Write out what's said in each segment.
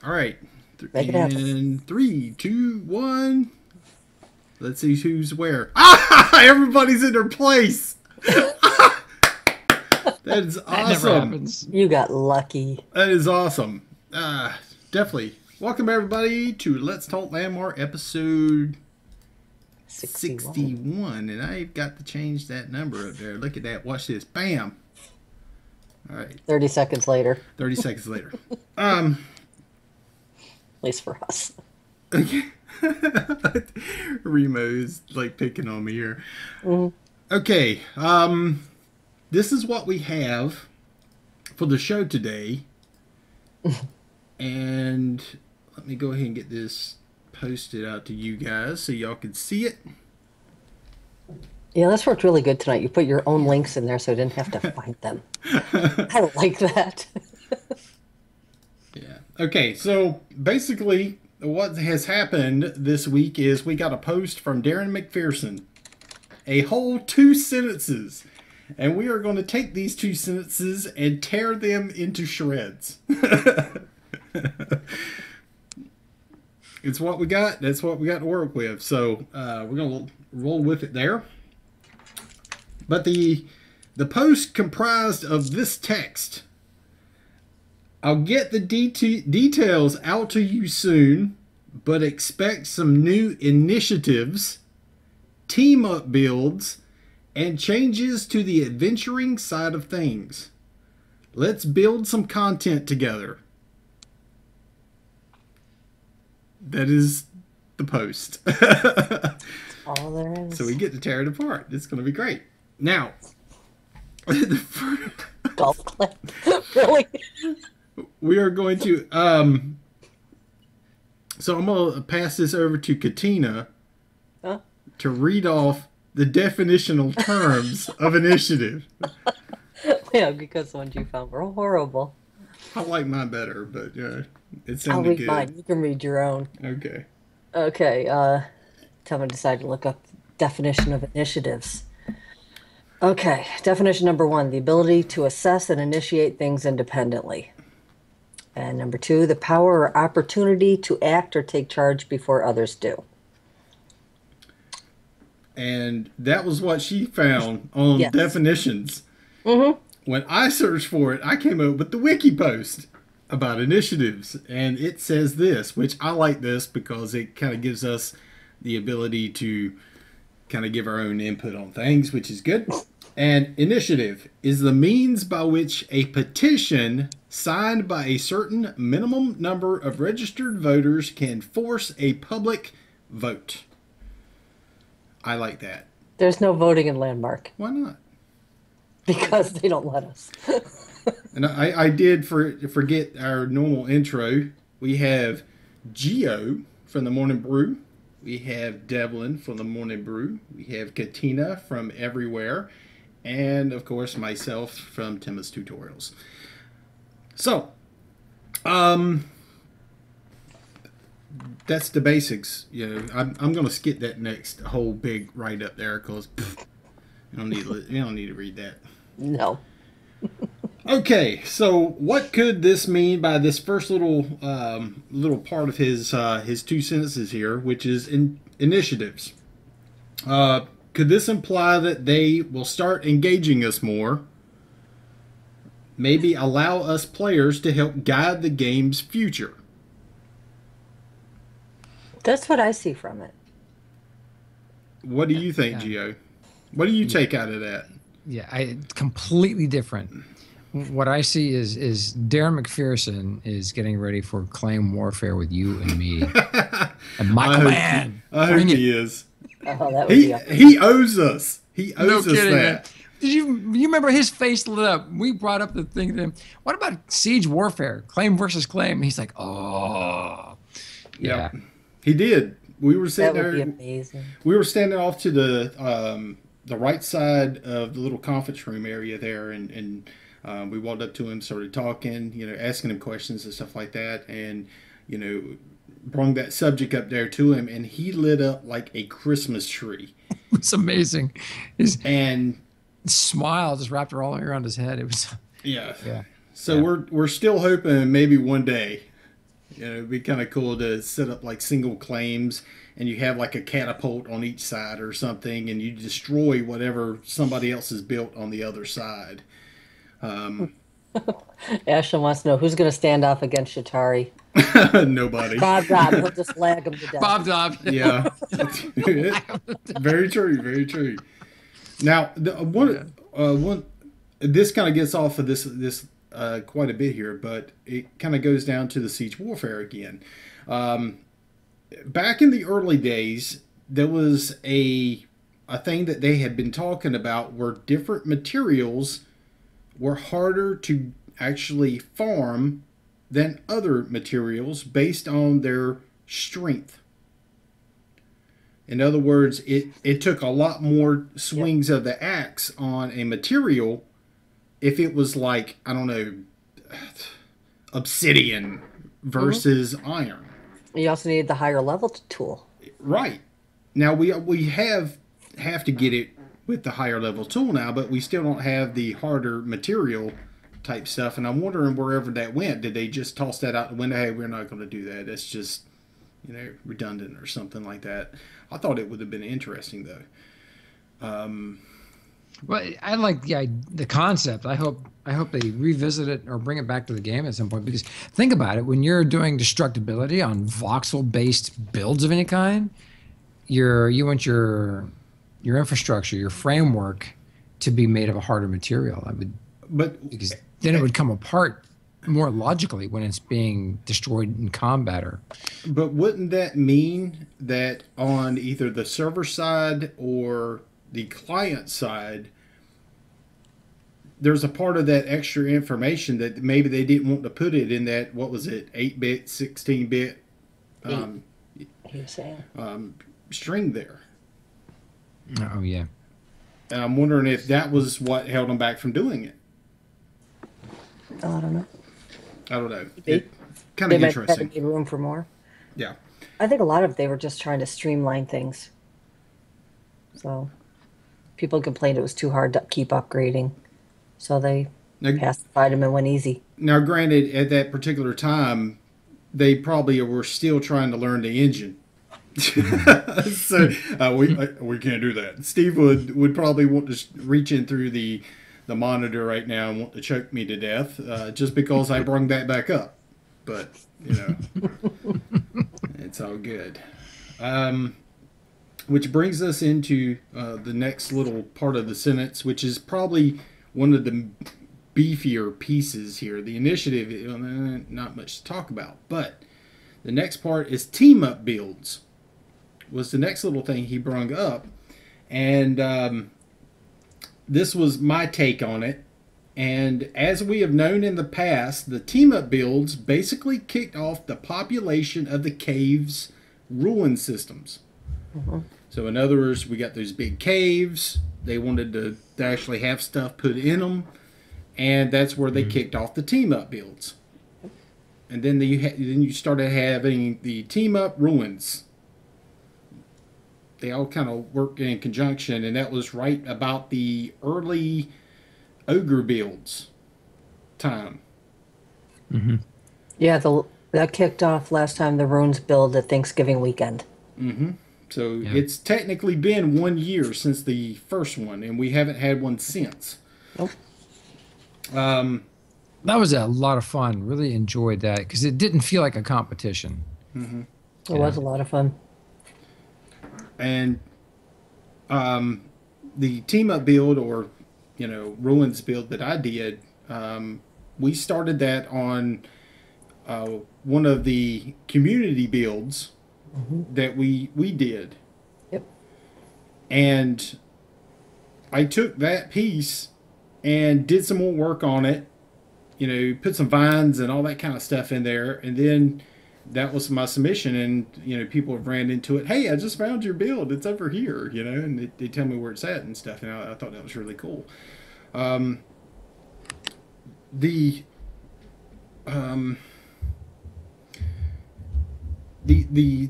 All right. Make it happen. And 3, 2, 1. Let's see who's where. Ah! Everybody's in their place. That is That never awesome. happens. You got lucky. That is awesome. Definitely. Welcome, everybody, to Let's Talk Landmark episode 61. And I've got to change that number up there. Look at that. Watch this. Bam. All right. 30 seconds later. 30 seconds later. At least for us. Okay. Remo's like picking on me here. Mm-hmm. Okay. This is what we have for the show today. And let me go ahead and get this posted out to you guys so y'all can see it. Yeah, this worked really good tonight. You put your own links in there so I didn't have to find them. I like that. Yeah. Okay, so basically what has happened this week is we got a post from Darren McPherson. A whole 2 sentences. And we are going to take these 2 sentences and tear them into shreds. It's what we got. That's what we got to work with. So we're going to roll with it there. But the post comprised of this text. I'll get the details out to you soon, but expect some new initiatives, team-up builds, and changes to the adventuring side of things. Let's build some content together. That is the post. All there is. So we get to tear it apart. It's going to be great. Now, Golf clap. Really? we are going to... so I'm going to pass this over to Katina to read off the definitional terms of initiative. Yeah, because the ones you found were horrible. I like mine better, but it I'll sounded read good. mine. You can read your own. Okay. Okay, Tevin decided to look up definition of initiatives. Okay, definition number 1, the ability to assess and initiate things independently. And number 2, the power or opportunity to act or take charge before others do. And that was what she found on Yes. definitions. Mm-hmm. When I searched for it, I came up with the wiki post about initiatives. And it says this, which I like this because it kind of gives us the ability to kind of give our own input on things, which is good. And initiative is the means by which a petition signed by a certain minimum number of registered voters can force a public vote. I like that. There's no voting in Landmark Why not? because they don't let us. And I did forget our normal intro. We have Geo from the Morning Brew. We have Devlin from the Morning Brew. We have Katina from Everywhere. And, of course, myself from Tima's Tutorials. So, that's the basics. You know, I'm going to skip that next whole big write-up there because you don't need to read that. No. Okay, so what could this mean by this first little part of his 2 sentences here, which is initiatives? Could this imply that they will start engaging us more? Maybe allow us players to help guide the game's future? That's what I see from it. What do you think, Yeah. Gio? What do you take out of that? Yeah, completely different. What I see is Darren McPherson is getting ready for claim warfare with you and me. And my command. I hope he is. Oh, that would be He owes us. He owes us kidding, man. that. Did you remember his face lit up? We brought up the thing to him. What about siege warfare? Claim versus claim. He's like, oh. Yeah. Yep. He did. We were that sitting would be there. amazing. We were standing off to the right side of the little conference room area there, and we walked up to him, started talking, asking him questions and stuff like that, and brought that subject up there to him, and he lit up like a Christmas tree. It's amazing. His And smile just wrapped all around his head. It was yeah. yeah. So we're still hoping maybe one day You know, it'd be kind of cool to set up like single claims, and you have like a catapult on each side or something, and you destroy whatever somebody else has built on the other side. Ashley wants to know who's going to stand off against Shatari. Nobody. Bob Dob, he'll just lag him to death. Bob Dob. Yeah. Very true. Very true. Now, this kind of gets off of this quite a bit here, but it kind of goes down to the siege warfare again. Back in the early days, there was a thing that they had been talking about where different materials were harder to actually farm than other materials based on their strength. In other words, it took a lot more swings of the axe on a material if it was like, I don't know, obsidian versus iron. You also need the higher level tool. Right. Now we have to get it with the higher level tool now, but we still don't have the harder material type stuff, and I'm wondering wherever that went. Did they just toss that out the window? Hey, we're not going to do that. That's just, you know, redundant or something like that. I thought it would have been interesting though. Well, I like the concept. I hope they revisit it or bring it back to the game at some point. Because think about it: when you're doing destructibility on voxel-based builds of any kind, you want your infrastructure, your framework, to be made of a harder material. Because then it would come apart more logically when it's being destroyed in combat. But wouldn't that mean that on either the server side or the client side, there's a part of that extra information that maybe they didn't want to put it in that, what was it, 8-bit, 16-bit string there? Oh, yeah. And I'm wondering if that was what held them back from doing it. Oh, I don't know. Kind of They interesting. might have made room for more. Yeah. I think a lot of they were just trying to streamline things. So people complained it was too hard to keep upgrading. So they pacified them and went easy. Now, granted, at that particular time, they probably were still trying to learn the engine. So we can't do that. Steve would probably want to reach in through the monitor right now and want to choke me to death just because I brung that back up. But, you know, it's all good. Which brings us into the next little part of the sentence, which is probably one of the beefier pieces here. The initiative, not much to talk about. But the next part is team-up builds. Was the next little thing he brung up. And this was my take on it. And as we have known in the past, the team-up builds basically kicked off the population of the caves' ruin systems. Mm-hmm. So in other words, we got those big caves. They wanted to actually have stuff put in them. And that's where they kicked off the team-up builds. And then you started having the team-up ruins. They all kind of work in conjunction, and that was right about the early ogre builds time. Mm-hmm. Yeah, that kicked off last time the runes build at Thanksgiving weekend. Mm-hmm. So it's technically been 1 year since the first one, and we haven't had one since. Nope. That was a lot of fun. Really enjoyed that because it didn't feel like a competition. Mm-hmm. It was a lot of fun. And the team-up build, or, you know, ruins build that I did, we started that on one of the community builds that we did. Yep. And I took that piece and did some more work on it, you know, put some vines and all that kind of stuff in there, and then that was my submission, and, you know, people have ran into it. Hey, I just found your build. It's over here, you know, and they tell me where it's at and stuff, and I thought that was really cool. The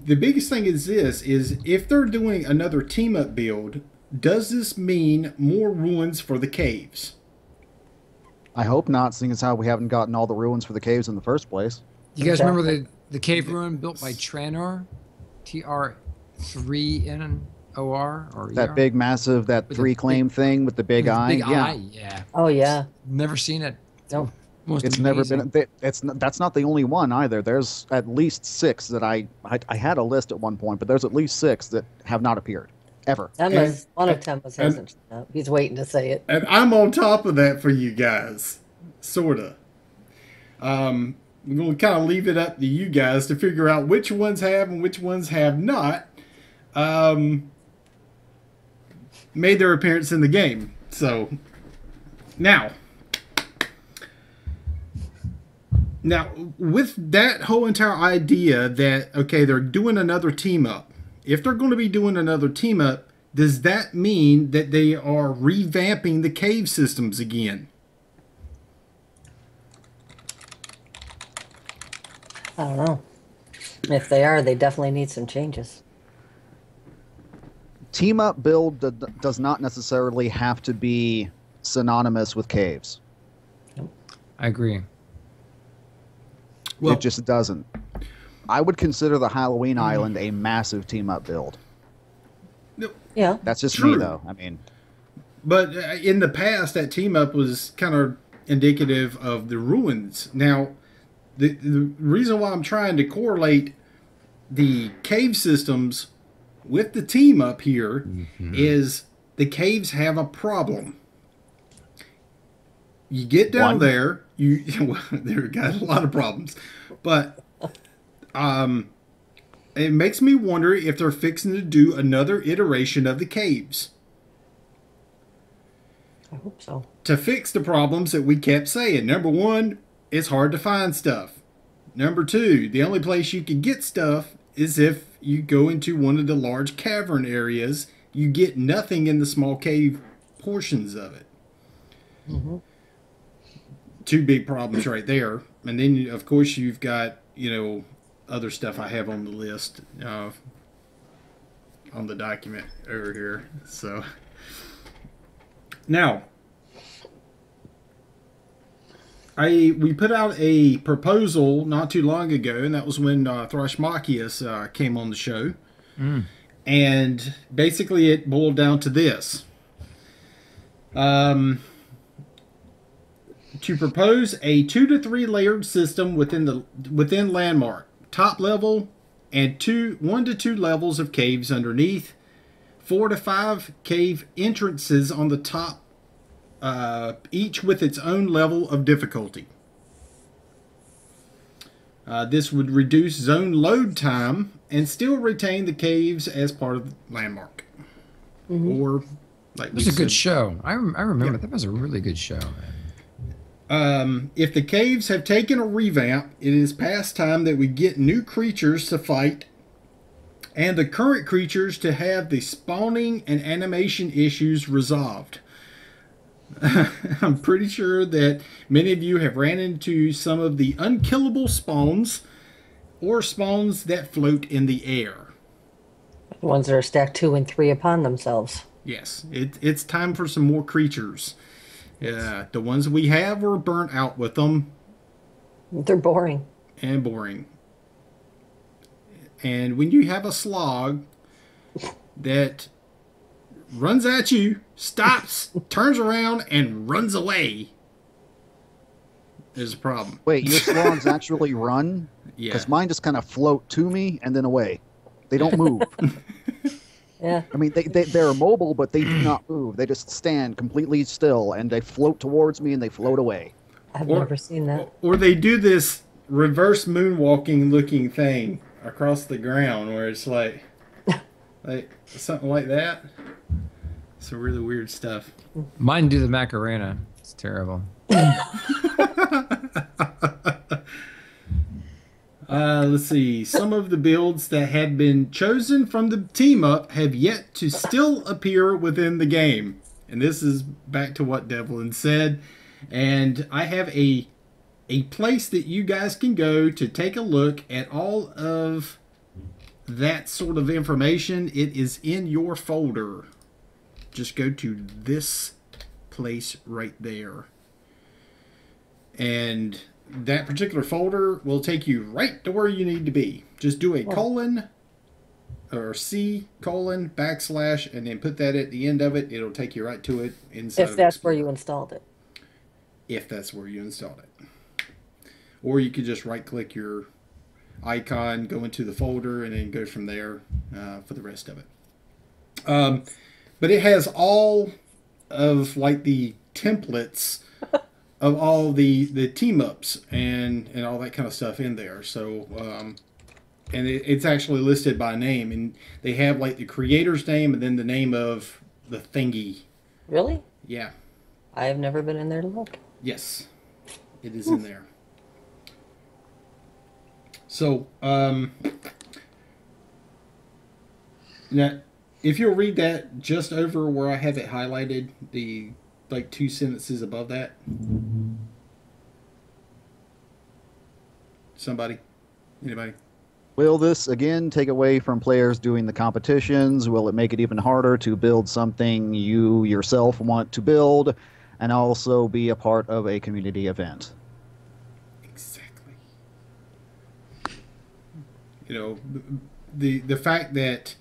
biggest thing is this, is if they're doing another team-up build, does this mean more ruins for the caves? I hope not, seeing as how we haven't gotten all the ruins for the caves in the first place. You guys remember The cave ruin built by Tranor, TR3NOR or That ER? big, massive, that With a three big- claim thing with the big With the eye. big Yeah, eye, yeah. Oh yeah. Never seen it. Nope. Most it's amazing. never been. That's not the only one either. There's at least 6 that I had a list at one point, but there's at least 6 that have not appeared ever. One of Temma's hasn't shown up. He's waiting to say it. And I'm on top of that for you guys, sorta. We're going to kind of leave it up to you guys to figure out which ones have and which ones have not made their appearance in the game. So now, with that whole entire idea that, okay, they're doing another team up. If they're going to be doing another team up, does that mean that they are revamping the cave systems again? I don't know. If they are, they definitely need some changes. Team up build does not necessarily have to be synonymous with caves. I agree. Well, It just doesn't. I would consider the Halloween Island a massive team up build. Yeah. That's just True. me, though. I mean, but in the past, that team up was kind of indicative of the ruins. Now, the reason why I'm trying to correlate the cave systems with the team up here is the caves have a problem. You get down there, they've got a lot of problems, but it makes me wonder if they're fixing to do another iteration of the caves I hope so. to fix the problems that we kept saying. Number one, it's hard to find stuff. Number two, the only place you can get stuff is if you go into one of the large cavern areas. You get nothing in the small cave portions of it. Mm-hmm. Two big problems right there. And then, of course, you've got, other stuff I have on the list on the document over here. So now, we put out a proposal not too long ago, and that was when Thrushmachius came on the show. And basically it boiled down to this. To propose a 2 to 3 layered system within Landmark. Top level and 1 to 2 levels of caves underneath. 4 to 5 cave entrances on the top, each with its own level of difficulty. This would reduce zone load time and still retain the caves as part of the Landmark. Mm-hmm. Or, like It was a good show. I remember that was a really good show. If the caves have taken a revamp, it is past time that we get new creatures to fight and the current creatures to have the spawning and animation issues resolved. I'm pretty sure that many of you have ran into some of the unkillable spawns or spawns that float in the air. The ones that are stacked 2 and 3 upon themselves. Yes, it's time for some more creatures. The ones we have were burnt out with them. They're boring. And boring. And when you have a slog that runs at you, stops, turns around, and runs away, there's a problem. wait, your swans actually run? Yeah. Because mine just kind of float to me and then away. They don't move. Yeah. I mean, they're mobile, but they do not move. They just stand completely still, and they float towards me, and they float away. I've never seen that. Or they do this reverse moonwalking looking thing across the ground where it's like something like that. Some really weird stuff. Mine do the Macarena. It's terrible. Let's see. Some of the builds that had been chosen from the team up have yet to still appear within the game. And this is back to what Devlin said. And I have a place that you guys can go to take a look at all of that sort of information. It is in your folder. Just go to this place right there. And that particular folder will take you right to where you need to be. Just do a colon or C colon backslash and then put that at the end of it. It'll take you right to it inside If of that's where Explorer. you installed it. If that's where you installed it. Or you could just right click your icon, go into the folder, and then go from there for the rest of it. But it has all of like the templates of all the team ups and all that kind of stuff in there. So and it's actually listed by name, and they have like the creator's name and then the name of the thingy. Really? Yeah. I have never been in there to look. Yes, it is in there. So now, if you'll read that just over where I have it highlighted, the like 2 sentences above that. Somebody? Anybody? Will this again take away from players doing the competitions? Will it make it even harder to build something you yourself want to build and also be a part of a community event? Exactly. You know, the fact that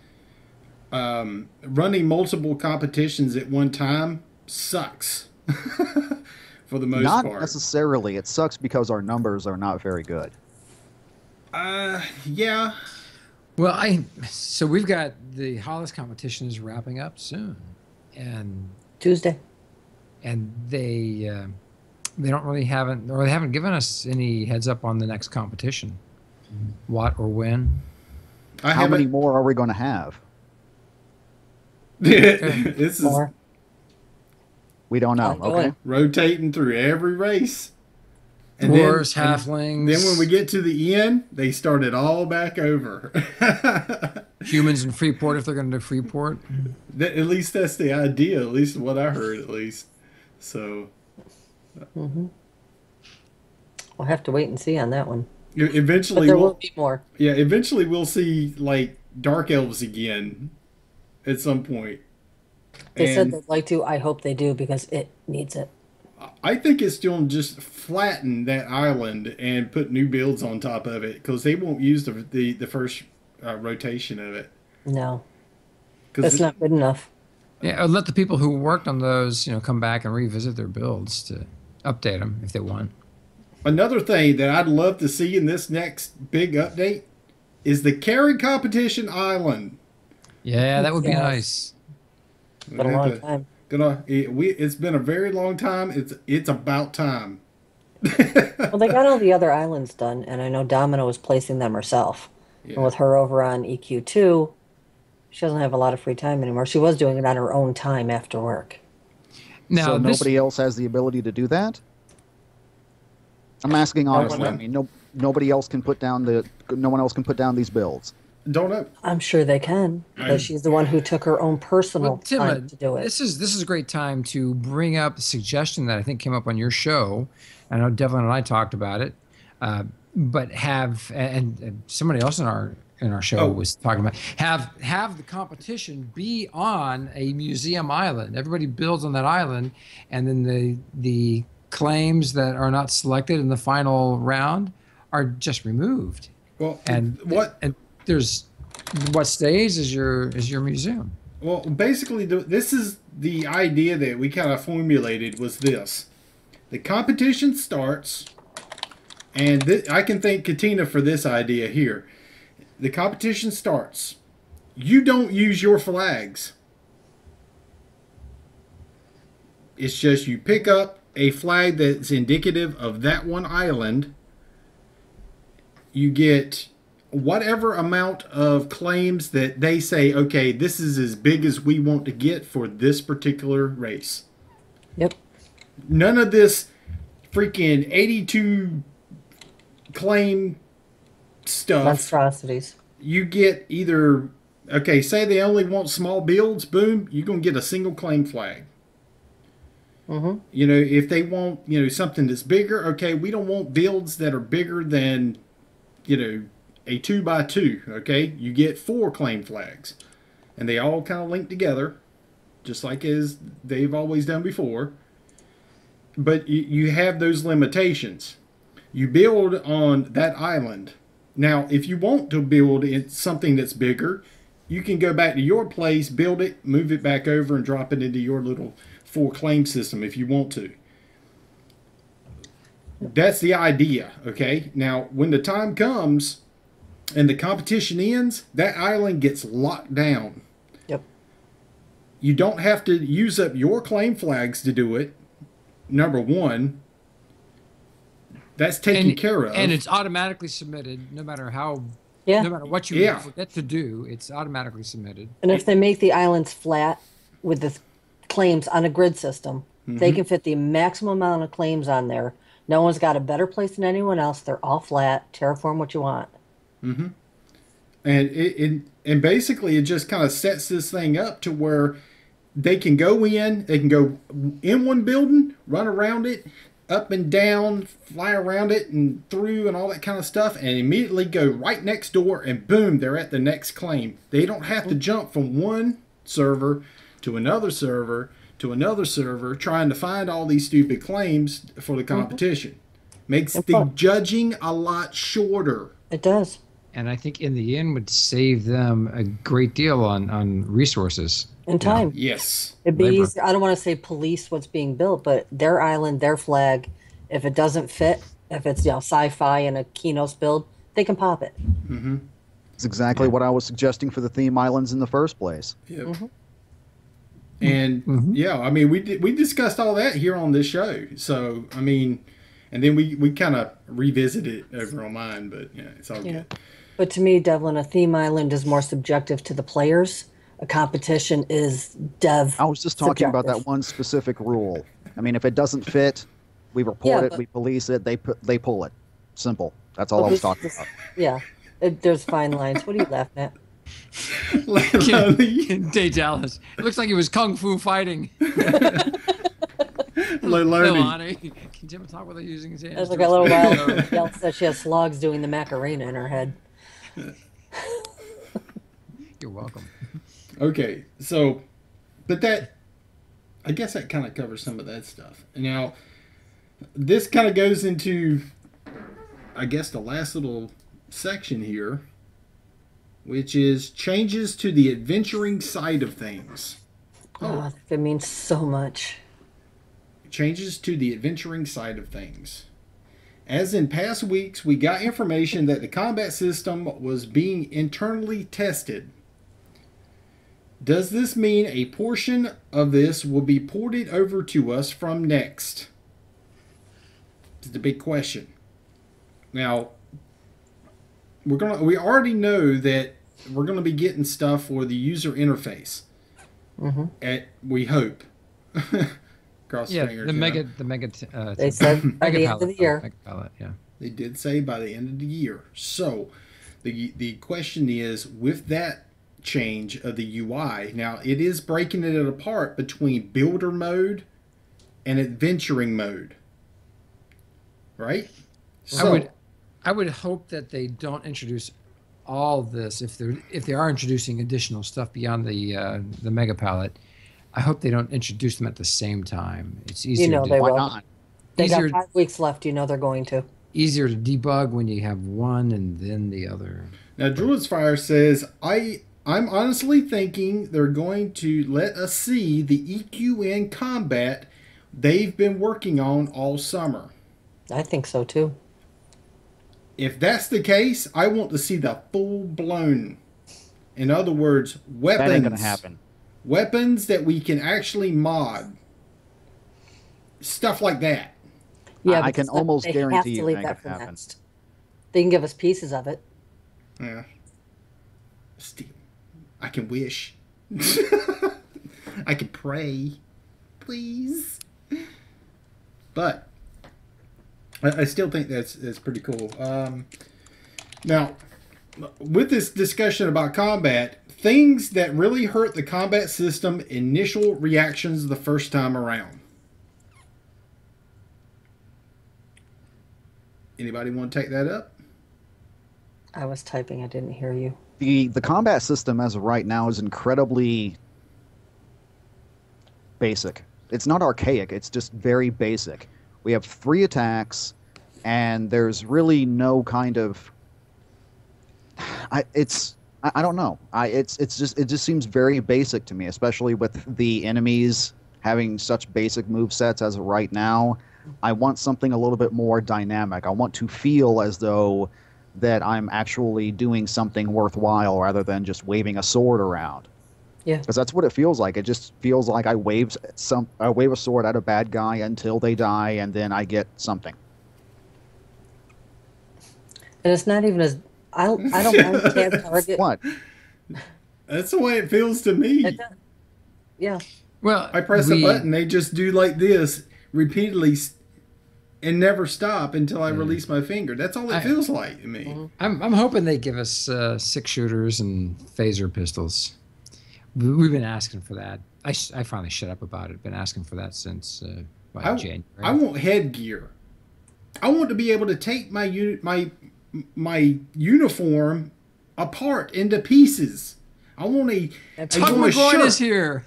running multiple competitions at one time sucks for the most part. Not necessarily. It sucks because our numbers are not very good. Yeah. Well, so we've got the Hollis competition is wrapping up soon, and Tuesday. and they don't really haven't or they haven't given us any heads up on the next competition, what or when. How many more are we going to have? This is More. We don't know. Ongoing. Okay. rotating through every race. Dwarves, halflings. Then when we get to the end, they start it all back over. Humans in Freeport, if they're going to do Freeport. At least that's the idea, at least what I heard, at least. So We'll have to wait and see on that one. But eventually there will be more. Yeah, eventually we'll see like dark elves again at some point. They said And they'd like to. I hope they do because it needs it. I think it's still just flatten that island and put new builds on top of it because they won't use the first rotation of it. No, 'Cause that's not good enough. Yeah, or let the people who worked on those, come back and revisit their builds to update them if they want. Another thing that I'd love to see in this next big update is the carry competition island. Yeah, that would be Yes. nice. Been a long time. It's been a very long time. It's about time. Well, they got all the other islands done, and I know Domino is placing them herself. Yeah. And with her over on EQ2, she doesn't have a lot of free time anymore. She was doing it on her own time after work. Now, So this, nobody else has the ability to do that? I'm asking honestly. I mean, nobody else can put down no one else can put down these builds. Don't know. I'm sure they can, because she's the one who took her own personal time to do it. this is a great time to bring up a suggestion that I think came up on your show. I know Devlin and I talked about it, but and somebody else in our show was talking about have the competition be on a museum island. Everybody builds on that island, and then the claims that are not selected in the final round are just removed. Well, And there's what stays is your museum. Well, basically, this is the idea that we kind of formulated was this. The competition starts, and I can thank Katina for this idea here. The competition starts. You don't use your flags. It's just you pick up a flag that's indicative of that one island. You get whatever amount of claims that they say, okay, this is as big as we want to get for this particular race. Yep. None of this freaking 82 claim stuff. Monstrosities. You get either, okay, say they only want small builds, boom, you're going to get a single claim flag. Mm-hmm. If they want, something that's bigger, okay, we don't want builds that are bigger than, a 2x2, okay? You get 4 claim flags. And they all kind of link together, just like as they've always done before. But you have those limitations. You build on that island. Now, if you want to build in something that's bigger, you can go back to your place, build it, move it back over, and drop it into your little 4-claim system if you want to. That's the idea, okay? Now, when the time comes and the competition ends, that island gets locked down. Yep. You don't have to use up your claim flags to do it, number one. That's taken care of. And it's automatically submitted no matter how, Yeah. no matter what you Yeah. forget to do, it's automatically submitted. And if they make the islands flat with the claims on a grid system, they can fit the maximum amount of claims on there. No one's got a better place than anyone else. They're all flat. Terraform what you want. And basically it just kind of sets this thing up to where they can go in one building, run around it, up and down, fly around it and through and all that kind of stuff, and immediately go right next door and boom, they're at the next claim. They don't have to jump from one server to another server to another server trying to find all these stupid claims for the competition. Makes the judging a lot shorter. It does. And I think in the end would save them a great deal on resources. In time. Yes. It'd be Labor. easy. I don't want to say police what's being built, but their island, their flag, if it doesn't fit, if it's sci-fi and a Kinos build, they can pop it. It's exactly what I was suggesting for the theme islands in the first place. Yep. And yeah, I mean, we discussed all that here on this show. So I mean, and then we kind of revisit it over on mine, but yeah, it's all good. But to me, Devlin, a theme island is more subjective to the players. A competition is dev. I was just talking about subjective. that one specific rule. I mean, if it doesn't fit, we report it, we police it, they pull it. Simple. That's all I was talking about. Yeah. There's fine lines. What are you laughing at? Day Dallas. It looks like he was kung fu fighting. Learning. Can Jim talk without using his hands? There's like a little while. Yell said she has slugs doing the Macarena in her head. You're welcome. Okay, so, but that, I guess that kind of covers some of that stuff. Now, this kind of goes into, I guess, the last little section here, which is changes to the adventuring side of things. Oh, that means so much. Changes to the adventuring side of things. As in past weeks, we got information that the combat system was being internally tested. Does this mean a portion of this will be ported over to us from next? It's the big question. Now, we already know that we're gonna be getting stuff for the user interface. We hope. Cross fingers. The mega. They said by the end of the year. Mega palette, yeah. They did say by the end of the year. So, the question is, with that change of the UI, now it is breaking it apart between builder mode and adventuring mode, right? So, I would hope that they don't introduce all this if they are introducing additional stuff beyond the mega palette. I hope they don't introduce them at the same time. It's easier. They Why will. not? They Easier- got 5 weeks left. They're going to. Easier to debug when you have one and then the other. now Druid's Fire says, I'm honestly thinking they're going to let us see the EQN combat they've been working on all summer. I think so too. If that's the case, I want to see the full-blown, in other words, weapons. That ain't gonna happen. Weapons that we can actually mod. Stuff like that. Yeah, I can because almost they guarantee have to you leave that that ain't for gonna happen. next. They can give us pieces of it. Yeah. I can wish. I can pray. Please. But I still think that's pretty cool. Now, with this discussion about combat, things that really hurt the combat system, initial reactions the first time around. Anybody want to take that up? I was typing. I didn't hear you. The combat system as of right now is incredibly basic. It's not archaic, it's just very basic. We have 3 attacks, and there's really no kind of I don't know. It just seems very basic to me, especially with the enemies having such basic move sets as of right now. I want something a little bit more dynamic. I want to feel as though that I'm actually doing something worthwhile rather than just waving a sword around. Yeah. Because that's what it feels like. It just feels like I wave a sword at a bad guy until they die, and then I get something. And it's not even as I don't mind tag target. What? That's the way it feels to me. Yeah. Well, I press a button, they just do like this repeatedly and never stop until I release my finger. That's all it feels like to me. I'm hoping they give us 6-shooters and phaser pistols. We've been asking for that. I finally shut up about it. Been asking for that since January. I want headgear. I want to be able to take my uniform apart into pieces. I want a shirt. Is here.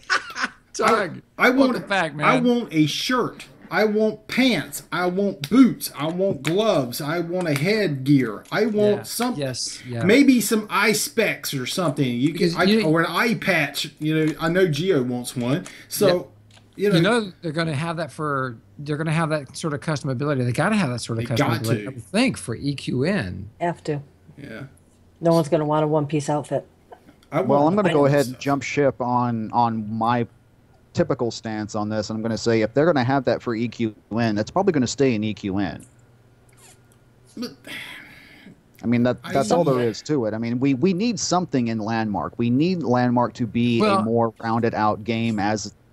Tug, I want welcome back, man. I want a shirt. I want pants. I want boots. I want gloves. I want a headgear. I want something. Yes. Yeah. Maybe some eye specs or something. Or an eye patch. I know Geo wants one. So, they're going to have that they're going to have that sort of customability. They got to have that sort of customability. I would think for EQN. Have to. Yeah. No one's going to want a one-piece outfit. Well, I'm going to go ahead and jump ship on my typical stance on this. I'm going to say if they're going to have that for EQN, it's probably going to stay in EQN. I mean, that's all there is to it. I mean, we need something in Landmark. We need Landmark to be a more rounded out game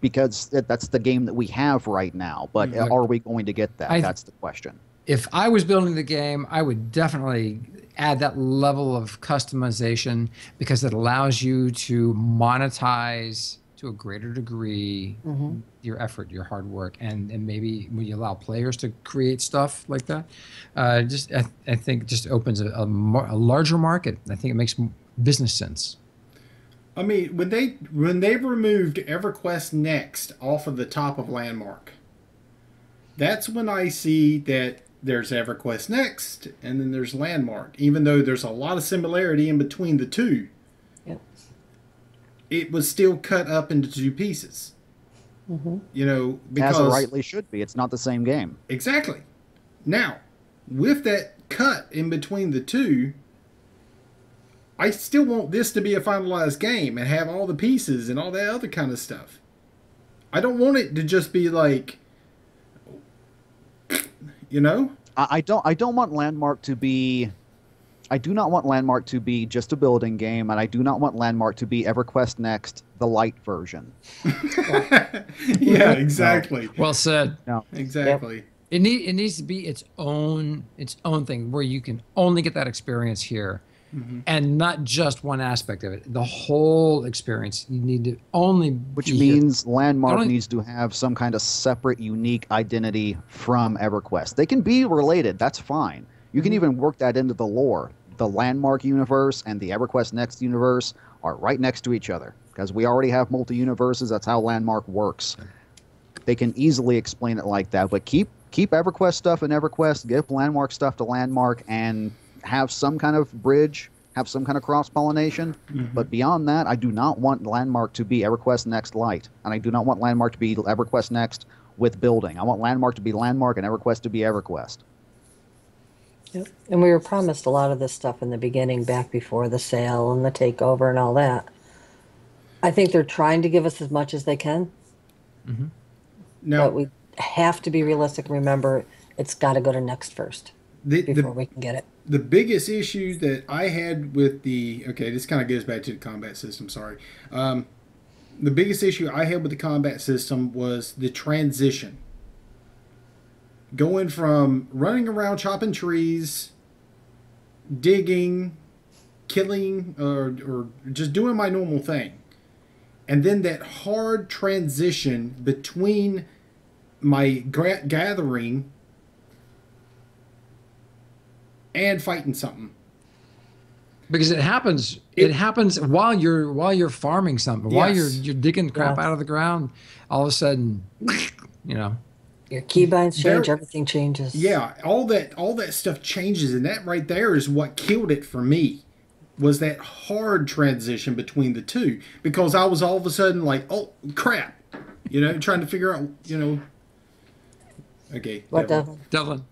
because that's the game that we have right now. But are we going to get that? That's the question. If I was building the game, I would definitely add that level of customization because it allows you to monetize to a greater degree your effort, your hard work, and maybe when you allow players to create stuff like that, I think just opens a larger market. I think it makes business sense. I mean, when they've removed EverQuest Next off of the top of Landmark, that's when I see that there's EverQuest Next and then there's Landmark. Even though there's a lot of similarity in between the two, it was still cut up into two pieces. Because as it rightly should be. It's not the same game. Exactly. Now, with that cut in between the two, I still want this to be a finalized game and have all the pieces and all that other kind of stuff. I don't want it to just be like, I don't want Landmark to be. I do not want Landmark to be just a building game, and I do not want Landmark to be EverQuest Next, the light version. Yeah, exactly. No. Well said. No, exactly. It needs to be its own thing where you can only get that experience here, and not just one aspect of it. The whole experience you need to only. Which means Landmark needs to have some kind of separate, unique identity from EverQuest. They can be related. That's fine. You can even work that into the lore. The Landmark universe and the EverQuest Next universe are right next to each other because we already have multi-universes. That's how Landmark works. They can easily explain it like that, but keep EverQuest stuff in EverQuest, give Landmark stuff to Landmark, and have some kind of bridge, have some kind of cross-pollination. But beyond that, I do not want Landmark to be EverQuest Next Light, and I do not want Landmark to be EverQuest Next with building. I want Landmark to be Landmark and EverQuest to be EverQuest. Yep. And we were promised a lot of this stuff in the beginning, back before the sale and the takeover and all that. I think they're trying to give us as much as they can. Now, but we have to be realistic and remember it's got to go to Next first before we can get it. The biggest issue that I had with this kind of goes back to the combat system, sorry. The biggest issue I had with the combat system was the transition. Going from running around chopping trees, digging, killing, or just doing my normal thing. And then that hard transition between my gathering and fighting something. Because it happens while you're farming something, while you're digging crap out of the ground. All of a sudden, Your keybinds change, There- everything changes. Yeah, all that stuff changes, and that right there is what killed it for me. Was that hard transition between the two, because I was all of a sudden like, oh crap, trying to figure out, Okay, What Devin. the? Devlin.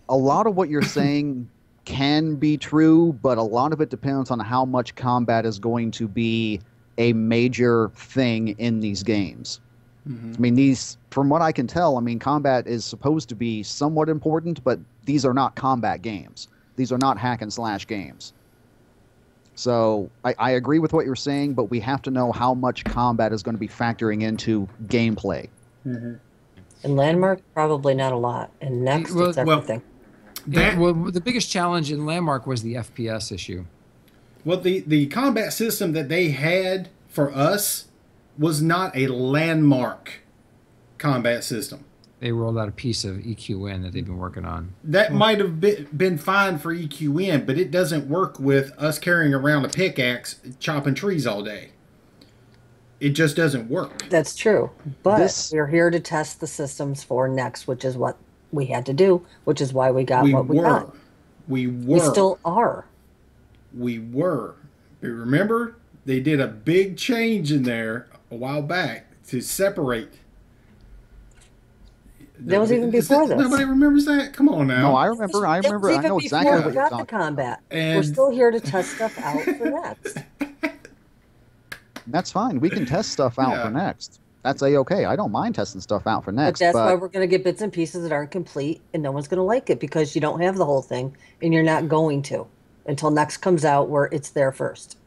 A lot of what you're saying can be true, but a lot of it depends on how much combat is going to be a major thing in these games. I mean, from what I can tell, I mean, combat is supposed to be somewhat important, but these are not combat games. These are not hack and slash games. So I agree with what you're saying, but we have to know how much combat is going to be factoring into gameplay. In Landmark, probably not a lot. And Next, it's everything. The biggest challenge in Landmark was the FPS issue. Well, the combat system that they had for us was not a Landmark combat system. They rolled out a piece of EQN that they've been working on. That might have been fine for EQN, but it doesn't work with us carrying around a pickaxe chopping trees all day. It just doesn't work. That's true. But we're here to test the systems for Next, which is what we had to do, which is why we got what we got. We were. We still are. We were. But remember, they did a big change in there a while back to separate. That was even before this. Nobody remembers that? Come on now. No, I remember. I know exactly what you're got talking the combat. And we're still here to test stuff out for Next. That's fine. We can test stuff out for Next. That's A-okay. I don't mind testing stuff out for Next. But that's why we're going to get bits and pieces that aren't complete, and no one's going to like it because you don't have the whole thing, and you're not going to until Next comes out where it's there first.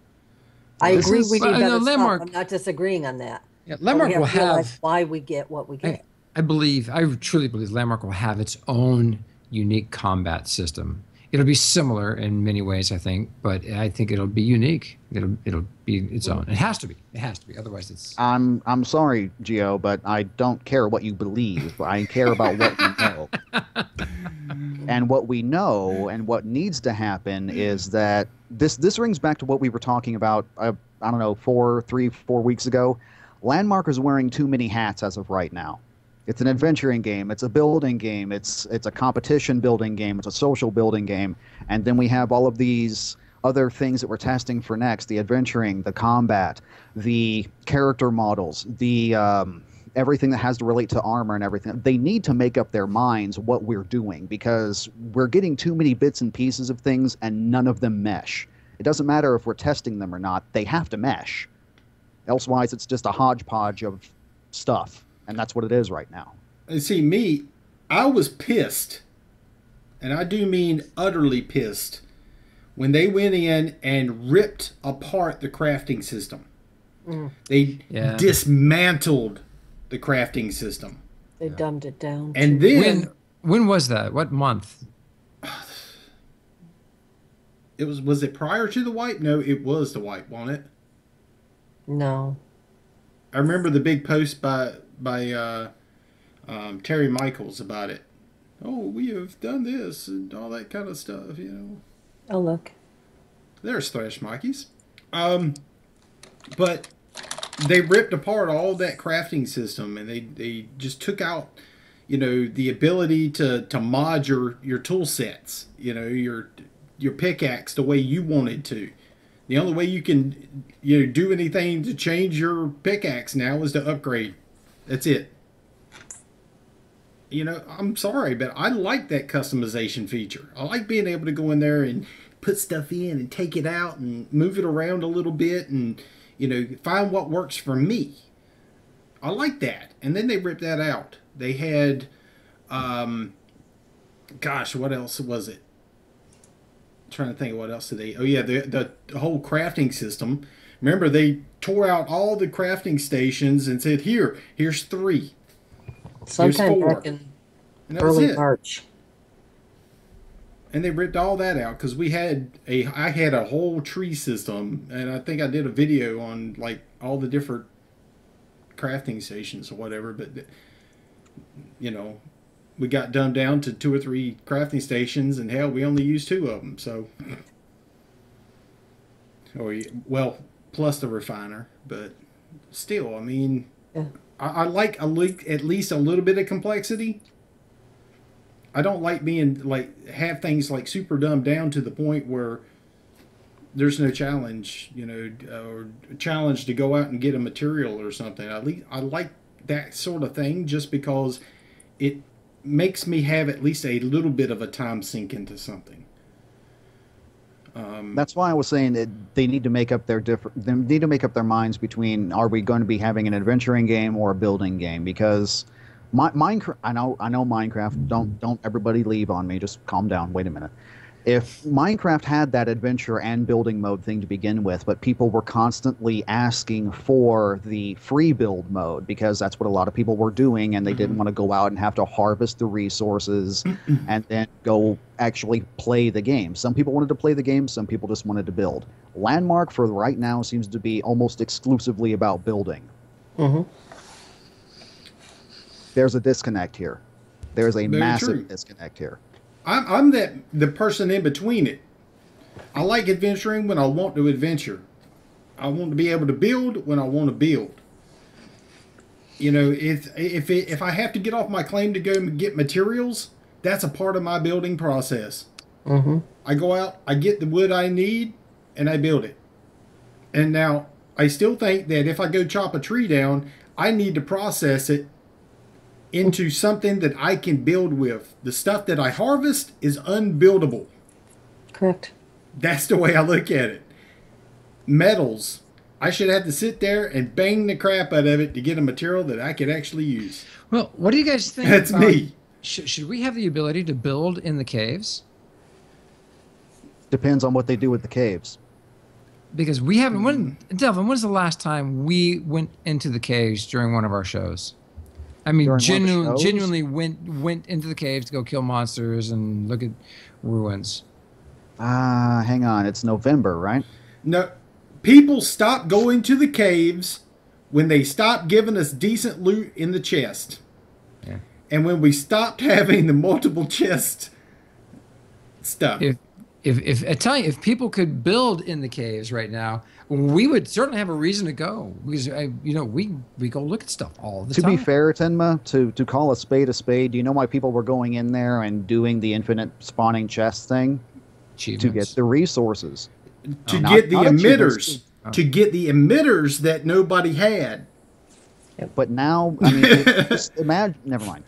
I agree we need better stuff. I'm not disagreeing on that. Yeah, Landmark will have why we get what we get. I truly believe Landmark will have its own unique combat system. It'll be similar in many ways, I think, but I think it'll be unique. It'll be its own. It has to be. It has to be. Otherwise, it's. I'm sorry, Gio, but I don't care what you believe. I care about what you know. And what we know and what needs to happen is that this rings back to what we were talking about. I don't know, 4 weeks ago. Landmark is wearing too many hats as of right now. It's an adventuring game. It's a building game. It's a competition building game. It's a social building game. And then we have all of these other things that we're testing for Next: the adventuring, the combat, the character models, the everything that has to relate to armor and everything. They need to make up their minds what we're doing, because we're getting too many bits and pieces of things and none of them mesh. It doesn't matter if we're testing them or not. They have to mesh. Elsewise, it's just a hodgepodge of stuff. And that's what it is right now. And see, me, I was pissed, and I do mean utterly pissed, when they went in and ripped apart the crafting system. They dismantled the crafting system. They dumbed it down. And then... When was that? What month? Was it prior to the wipe? No, it was the wipe, wasn't it? No. I remember the big post by Terry Michaels about it. Oh, we have done this and all that kind of stuff, Oh, look. There's Thrash Mikeys. But they ripped apart all that crafting system, and they just took out, the ability to mod your tool sets, your pickaxe the way you wanted to. The only way you can do anything to change your pickaxe now is to upgrade. That's it. I'm sorry, but I like that customization feature. I like being able to go in there and put stuff in and take it out and move it around a little bit and, find what works for me. I like that. And then they ripped that out. They had, what else was it? I'm trying to think of what else did they... Oh, yeah, the whole crafting system. Remember, they tore out all the crafting stations and said, here's 3. Sometime back in early March. And they ripped all that out because I had a whole tree system, and I think I did a video on like all the different crafting stations or whatever, but we got dumbed down to 2 or 3 crafting stations, and hell, we only used 2 of them. So, plus the refiner, but still, I mean, I like at least a little bit of complexity. I don't like being like have things like super dumbed down to the point where there's no challenge, or challenge to go out and get a material or something. At least I like that sort of thing just because it makes me have at least a little bit of a time sink into something. That's why I was saying that they need to make up they need to make up their minds between, are we going to be having an adventuring game or a building game? Because Minecraft, I know Minecraft. Don't everybody leave on me. Just calm down. Wait a minute. If Minecraft had that adventure and building mode thing to begin with, but people were constantly asking for the free build mode because that's what a lot of people were doing, and they didn't want to go out and have to harvest the resources and then go actually play the game. Some people wanted to play the game, some people just wanted to build. Landmark for right now seems to be almost exclusively about building. There's a disconnect here. There's a massive disconnect here. I'm the person in between it. I like adventuring when I want to adventure. I want to be able to build when I want to build. If I have to get off my claim to go and get materials, that's a part of my building process. I go out, I get the wood I need, and I build it. And now, I still think that if I go chop a tree down, I need to process it into something that I can build with. The stuff that I harvest is unbuildable. Correct. That's the way I look at it. Metals, I should have to sit there and bang the crap out of it to get a material that I could actually use. Well, what do you guys think? That's me. Should we have the ability to build in the caves? Depends on what they do with the caves. Because we haven't. Delvin, when's the last time we went into the caves during one of our shows? I mean, genuinely went into the caves to go kill monsters and look at ruins. Hang on. It's November, right? No. People stopped going to the caves when they stopped giving us decent loot in the chest. Yeah. And when we stopped having the multiple chest stuff. If people could build in the caves right now, we would certainly have a reason to go, because we go look at stuff all the time. To be fair, Tenma, to call a spade, do you know why people were going in there and doing the infinite spawning chest thing? To get the resources. To get the emitters. To get the emitters that nobody had. But now, I mean, just imagine. Never mind.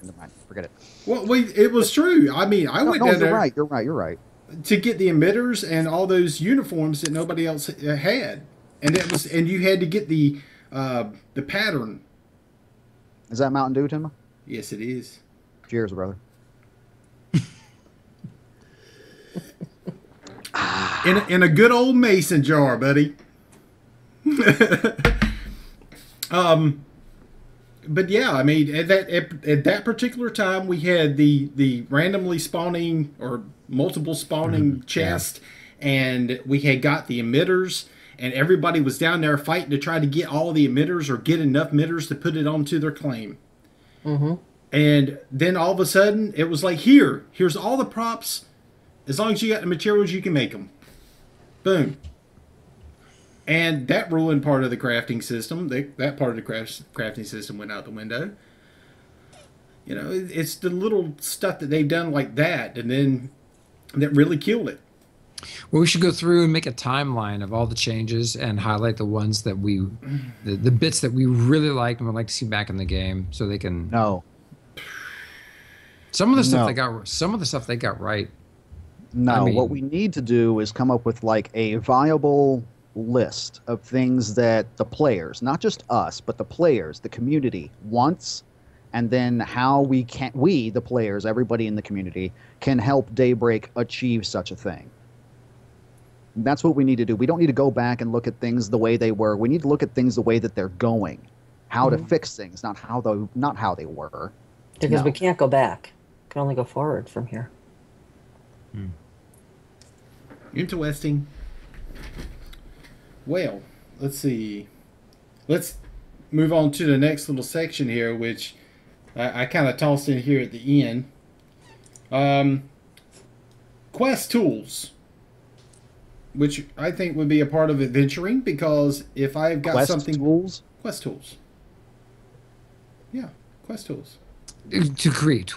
Forget it. Well, it was true. I mean, I went down there. You're right. To get the emitters and all those uniforms that nobody else had, and you had to get the pattern. Is that Mountain Dew, Tim? Yes, it is. Cheers, brother. in a good old mason jar, buddy. But yeah, I mean, at that particular time, we had the randomly spawning or multiple spawning chest, and we had got the emitters, and everybody was down there fighting to try to get all the emitters or get enough emitters to put it onto their claim. And then all of a sudden, it was like, here's all the props. As long as you got the materials, you can make them. Boom. And that ruined part of the crafting system. That part of the crafting system went out the window. It's the little stuff that they've done like that, and then that really killed it. Well, we should go through and make a timeline of all the changes and highlight the ones that the bits that we really liked and would like to see back in the game, so they can. No. Some of the stuff they got right. No, I mean, what we need to do is come up with like a viable list of things that the players, not just us, but the players, the community wants, and then how we, the players, everybody in the community, can help Daybreak achieve such a thing. That's what we need to do. We don't need to go back and look at things the way they were. We need to look at things the way that they're going, how to fix things, not how they were. Because we can't go back. We can only go forward from here. Interesting. Well, let's see. Let's move on to the next little section here, which I kind of tossed in here at the end. Quest tools, which I think would be a part of adventuring, because if I've got Quest tools? Quest tools. Yeah, quest tools. To create,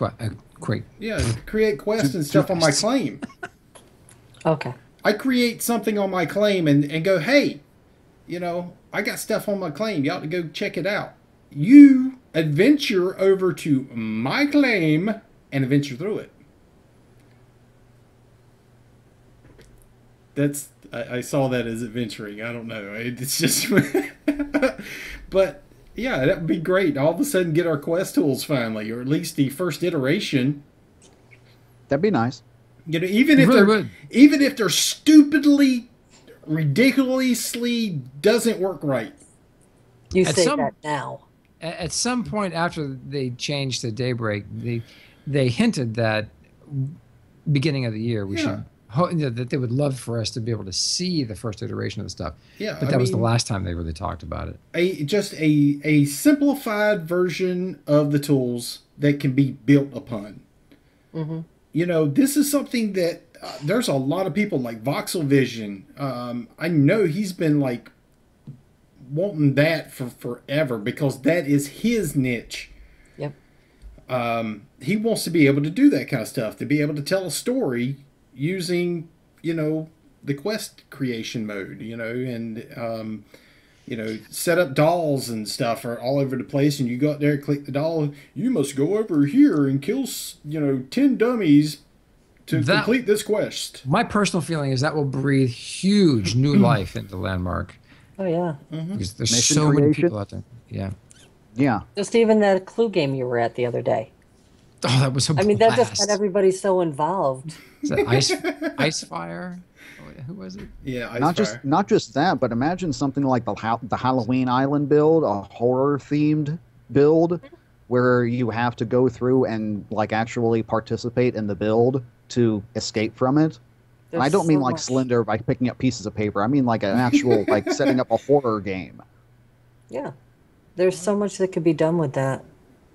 create. Yeah, create quests and stuff on my claim. Okay. I create something on my claim and go, hey, you know, I got stuff on my claim. You ought to go check it out. You adventure over to my claim and adventure through it. That's I saw that as adventuring. I don't know. It's just, but yeah, that would be great. All of a sudden, get our quest tools finally, or at least the first iteration. That'd be nice. You know, even if they're stupidly, ridiculously doesn't work right. You say that now. At some point after they changed to Daybreak, they hinted that beginning of the year we should that they would love for us to be able to see the first iteration of the stuff. Yeah, but that was the last time they really talked about it. Just a simplified version of the tools that can be built upon. Mm-hmm. You know, this is something that there's a lot of people like Voxel Vision. I know he's been like wanting that for forever because that is his niche. Yep. He wants to be able to do that kind of stuff, to be able to tell a story using, you know, the quest creation mode, you know, and you know, set up dolls and stuff are all over the place, and you go out there, click the doll. You must go over here and kill, you know, 10 dummies to complete this quest. My personal feeling is that will breathe huge new life into Landmark. Oh yeah. Because there's Mission so many creation. people out there. Yeah. Yeah. Just even that Clue game you were at the other day. Oh, that was a blast. I mean, that just got everybody so involved. Is that Ice Fire? Who was it? Yeah, Not just that, but imagine something like the Halloween Island build, a horror themed build, where you have to go through and like actually participate in the build to escape from it. And I don't mean like Slender by picking up pieces of paper. I mean like an actual like setting up a horror game. Yeah, there's so much that could be done with that.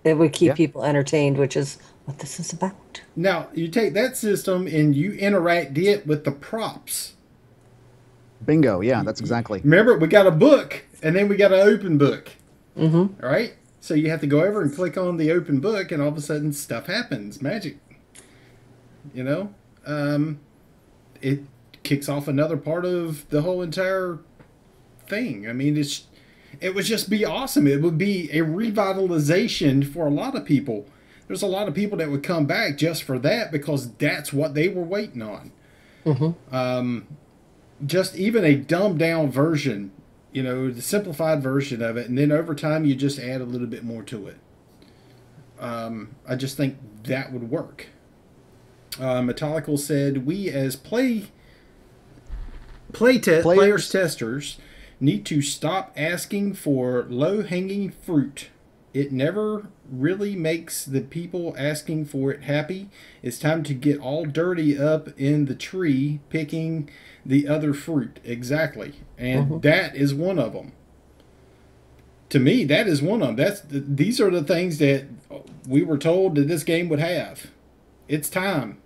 It would keep people entertained, which is what this is about. Now, you take that system and you interact it with the props. Bingo. Yeah, that's exactly. Remember, we got a book, and then we got an open book. Mm-hmm. All right? So you have to go over and click on the open book, and all of a sudden stuff happens. Magic. You know? It kicks off another part of the whole entire thing. I mean, it would just be awesome. It would be a revitalization for a lot of people. There's a lot of people that would come back just for that because that's what they were waiting on. Mm-hmm. Just even a dumbed down version, you know, the simplified version of it, and then over time you just add a little bit more to it. I just think that would work. Metallical said, we as players testers need to stop asking for low-hanging fruit. It never really makes the people asking for it happy. It's time to get all dirty up in the tree picking the other fruit. Exactly. And that is one of them. To me, that is one of them. These are the things that we were told that this game would have. It's time.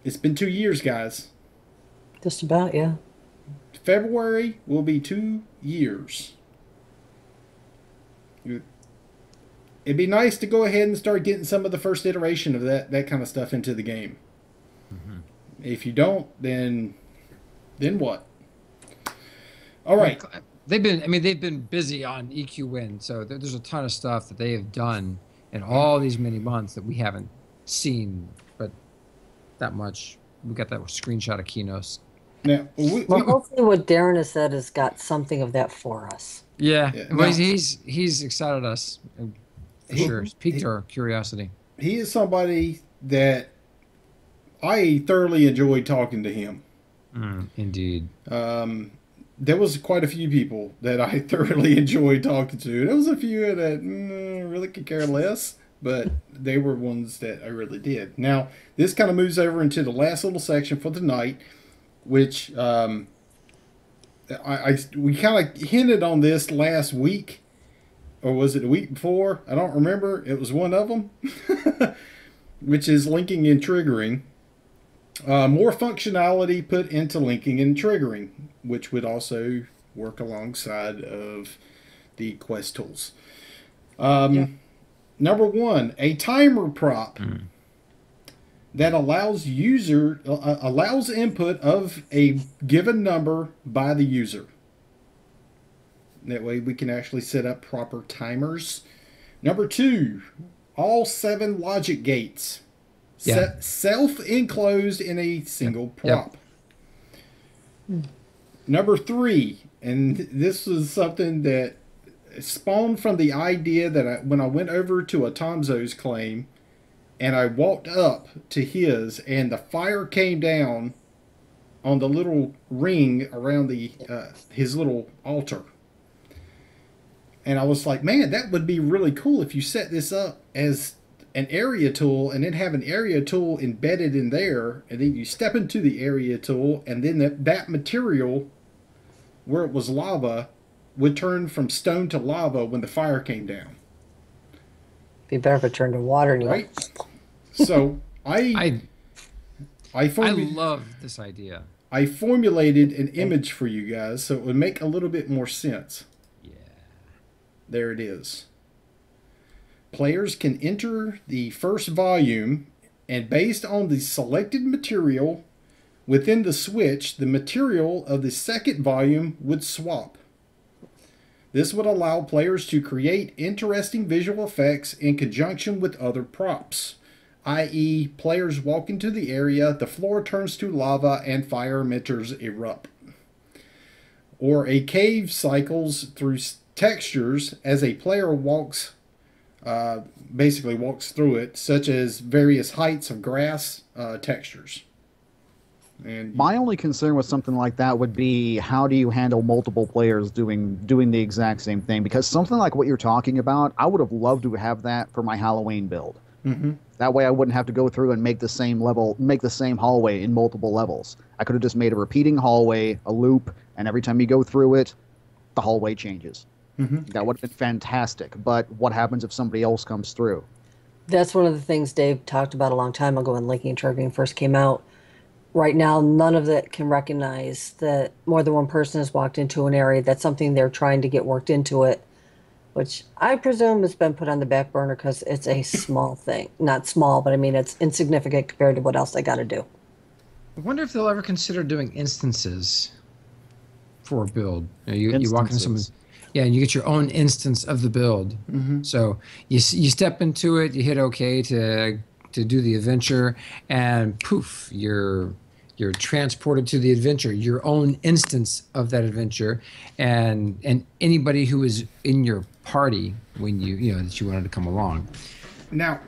It's been 2 years, guys. Just about, yeah. February will be 2 years. It'd be nice to go ahead and start getting some of the first iteration of that kind of stuff into the game. Mm-hmm. If you don't, then what? All right. They've been busy on EQ Win, so there's a ton of stuff that they have done in all these many months that we haven't seen, but that much. We got that screenshot of Kinos. Now, hopefully what Darren has said has got something of that for us. Yeah. Well, he's excited us. For sure. It's piqued our curiosity. He is somebody that I thoroughly enjoyed talking to him. Indeed. There was quite a few people that I thoroughly enjoyed talking to. There was a few that really could care less, but they were ones that I really did. Now, this kind of moves over into the last little section for tonight, which we kind of hinted on this last week, or was it a week before? I don't remember. It was one of them, which is linking and triggering. More functionality put into linking and triggering, which would also work alongside of the quest tools. Number one, a timer prop that allows allows input of a given number by the user. That way we can actually set up proper timers. Number two, all 7 logic gates. Self-enclosed in a single prop. Number 3, and this was something that spawned from the idea that when I went over to a Tomzo's claim and I walked up to his and the fire came down on the little ring around his little altar. And I was like, man, that would be really cool if you set this up as an area tool and then have an area tool embedded in there, and then you step into the area tool, and then that material, where it was lava, would turn from stone to lava when the fire came down. Be better if it turned to water. Right? So I love this idea. I formulated an image for you guys so it would make a little bit more sense. There it is. Players can enter the first volume, and based on the selected material within the switch, the material of the second volume would swap. This would allow players to create interesting visual effects in conjunction with other props, i.e., players walk into the area, the floor turns to lava, and fire emitters erupt. Or a cave cycles through textures as a player basically walks through it, such as various heights of grass textures. And my only concern with something like that would be, how do you handle multiple players doing the exact same thing? Because something like what you're talking about, I would have loved to have that for my Halloween build. That way I wouldn't have to go through and make the same hallway in multiple levels. I could have just made a repeating hallway, a loop, and every time you go through it, the hallway changes. That would have been fantastic. But what happens if somebody else comes through? That's one of the things Dave talked about a long time ago when linking and triggering first came out. Right now, none of it can recognize that more than one person has walked into an area. That's something they're trying to get worked into it, which I presume has been put on the back burner because it's a small thing. Not small, but I mean, it's insignificant compared to what else they got to do. I wonder if they'll ever consider doing instances for a build. You walk into someone's... Yeah, and you get your own instance of the build. So you step into it, you hit OK to do the adventure, and poof, you're transported to the adventure, your own instance of that adventure, and anybody who is in your party when that you wanted to come along. Now,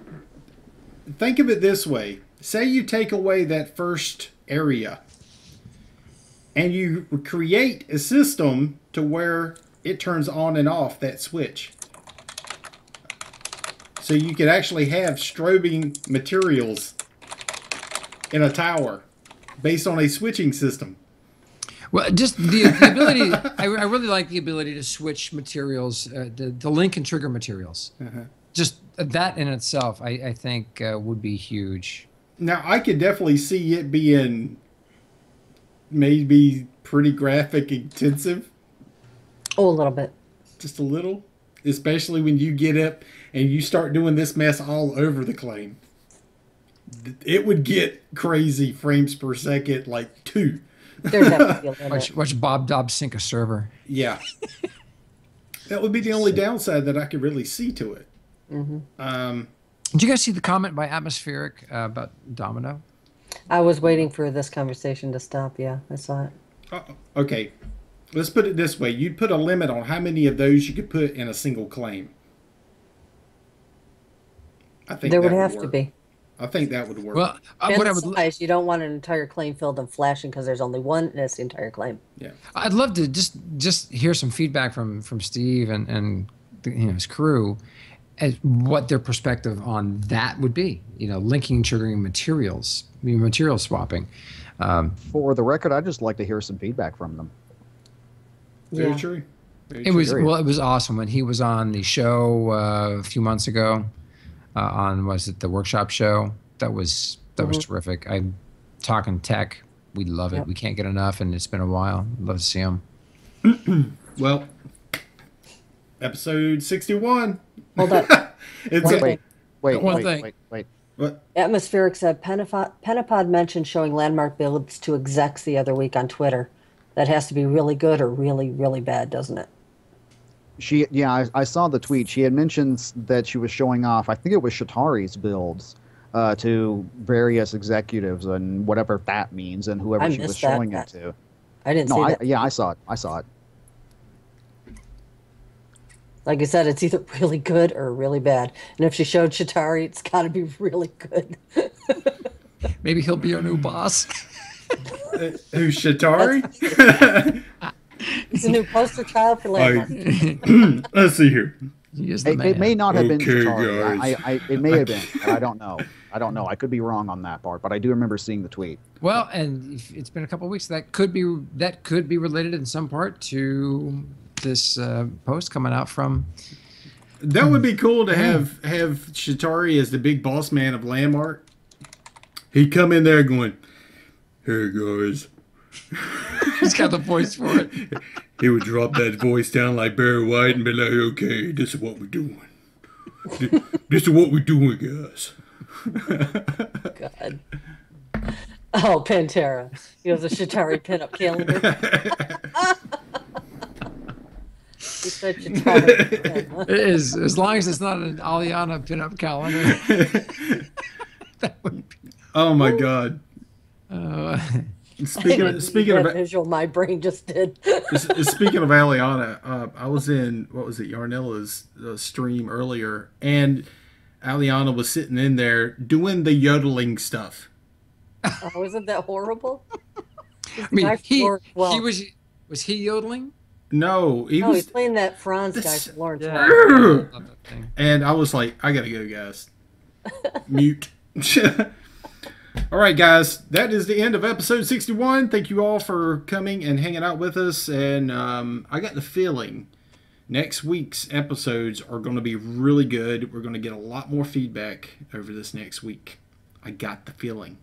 think of it this way. Say you take away that first area, and you create a system to where it turns on and off that switch. So you could actually have strobing materials in a tower based on a switching system. Well, just the ability, I really like the ability to switch materials, the link and trigger materials. Just that in itself, I think would be huge. Now, I could definitely see it being maybe pretty graphic intensive. Oh, a little bit. Just a little. Especially when you get up and you start doing this mess all over the claim. It would get crazy frames per second, like 2. There's definitely a limit. Watch Bob Dobbs sink a server. Yeah. That would be the only downside that I could really see to it. Did you guys see the comment by Atmospheric about Domino? I was waiting for this conversation to stop. Yeah, I saw it. Okay. Let's put it this way. You'd put a limit on how many of those you could put in a single claim. I think there would have to be. I think that would work. Well, you don't want an entire claim filled and flashing because there's only one, and it's the entire claim. Yeah. I'd love to just hear some feedback from Steve and his crew as what their perspective on that would be. Linking, triggering materials, material swapping. For the record, I'd just like to hear some feedback from them. Very true. It was awesome when he was on the show a few months ago. Was it the workshop show? That was terrific. I'm talking tech. We love it. We can't get enough, and it's been a while. Love to see him. Well, Episode 61. Hold on. It's One a, thing. Wait. what? Atmospheric said Pentapod mentioned showing landmark builds to execs the other week on Twitter. That has to be really good or really, really bad, doesn't it? I saw the tweet. She had mentioned that she was showing off, I think it was Shatari's builds to various executives and whatever that means and whoever she was showing it to. I didn't see that. Yeah, I saw it. Like I said, it's either really good or really bad. And if she showed Shatari, it's got to be really good. Maybe he'll be our new boss. Who's Shatari? He's a new poster child for landmark. Let's see here. It may not have been Okay, Shatari. guys. It may have been. I don't know. I could be wrong on that part, but I do remember seeing the tweet. Well, and if it's been a couple of weeks. That could be related in some part to this post coming out from. That would be cool to have Shatari as the big boss man of Landmark. He'd come in there going, "Hey guys." He's got the voice for it. He would drop that voice down like Barry White and be like, "Okay, this is what we're doing. This is what we're doing, guys." God. Oh, Pantera. He has a Shatari pinup calendar. He said Shatari. It is, as long as it's not an Aliana pinup calendar. That would be. Oh my God. Speaking of visual, my brain just did. Speaking of Aliana, I was in Yarnella's stream earlier, and Aliana was sitting in there doing the yodeling stuff. Oh, isn't that horrible? I mean, he was he yodeling? No, he's playing that Franz guy from Lawrence. Yeah. And I was like, I gotta go, guys. Mute. All right, guys, that is the end of episode 61. Thank you all for coming and hanging out with us. And I got the feeling next week's episodes are going to be really good. We're going to get a lot more feedback over this next week. I got the feeling.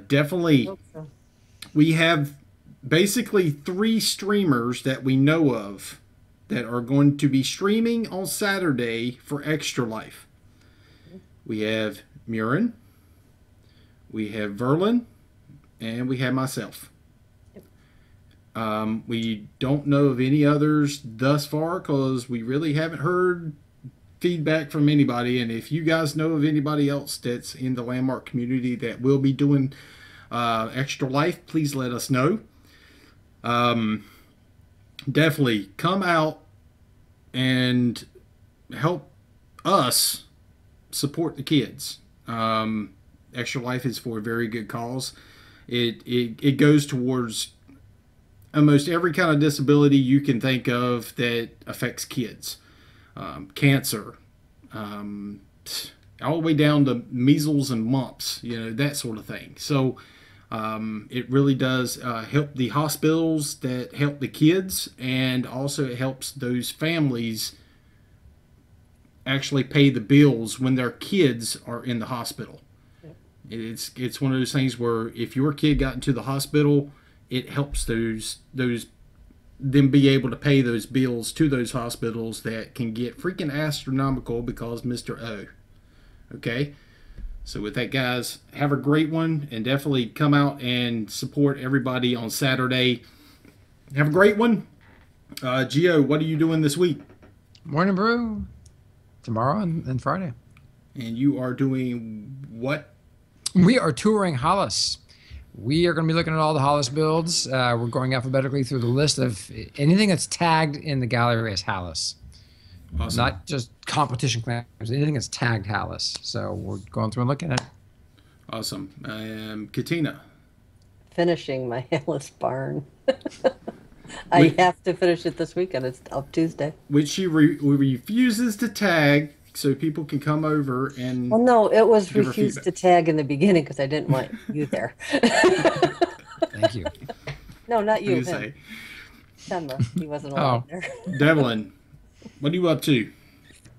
Definitely, So. we have basically 3 streamers that we know of that are going to be streaming on Saturday for Extra Life. We have Murin, we have Verlin, and we have myself. We don't know of any others thus far because we really haven't heard feedback from anybody. And if you guys know of anybody else that's in the Landmark community that will be doing Extra Life, please let us know. Definitely come out and help us support the kids. Extra Life is for a very good cause. It goes towards almost every kind of disability you can think of that affects kids. Cancer, all the way down to measles and mumps, that sort of thing. So it really does help the hospitals that help the kids, and also it helps those families actually pay the bills when their kids are in the hospital. It's one of those things where if your kid got into the hospital, it helps them be able to pay those bills to those hospitals that can get freaking astronomical because Mr. O. Okay? So with that, guys, have a great one, and definitely come out and support everybody on Saturday. Have a great one. Gio, what are you doing this week? Morning Brew. Tomorrow and Friday. And you are doing what? We are touring Hollis. We are going to be looking at all the Hollis builds. We're going alphabetically through the list of anything that's tagged in the gallery as Hollis. Awesome. Not just competition claims, anything that's tagged Hollis. So we're going through and looking at it. Awesome. Katina. Finishing my Hallis barn. I have to finish it this weekend. It's up Tuesday. Which she refuses to tag so people can come over and... Well, no, it was refused to tag in the beginning because I didn't want you there. Thank you. No, not you. Say? Summer. He wasn't allowed there. Devlin, what are you up to?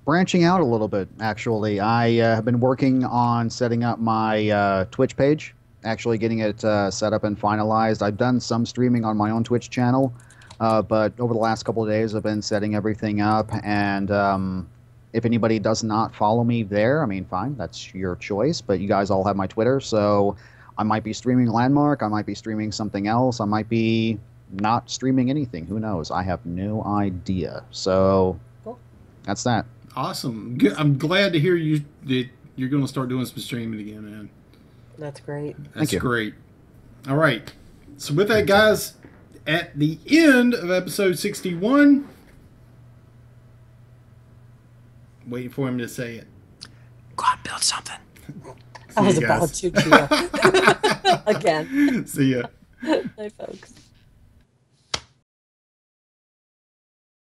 Branching out a little bit, actually. I have been working on setting up my Twitch page, actually getting it set up and finalized. I've done some streaming on my own Twitch channel, But over the last couple of days, I've been setting everything up, and if anybody does not follow me there, I mean, fine, that's your choice. But you guys all have my Twitter, so I might be streaming Landmark, I might be streaming something else, I might be not streaming anything. Who knows? I have no idea. So Cool. that's that. Awesome. Good. I'm glad to hear that you're going to start doing some streaming again, man. That's great. That's you. great. All right. So with that, guys, at the end of episode 61, waiting for him to say it. Go out and build something. I was you about guys. to, Gia. Again. See ya. Bye, folks.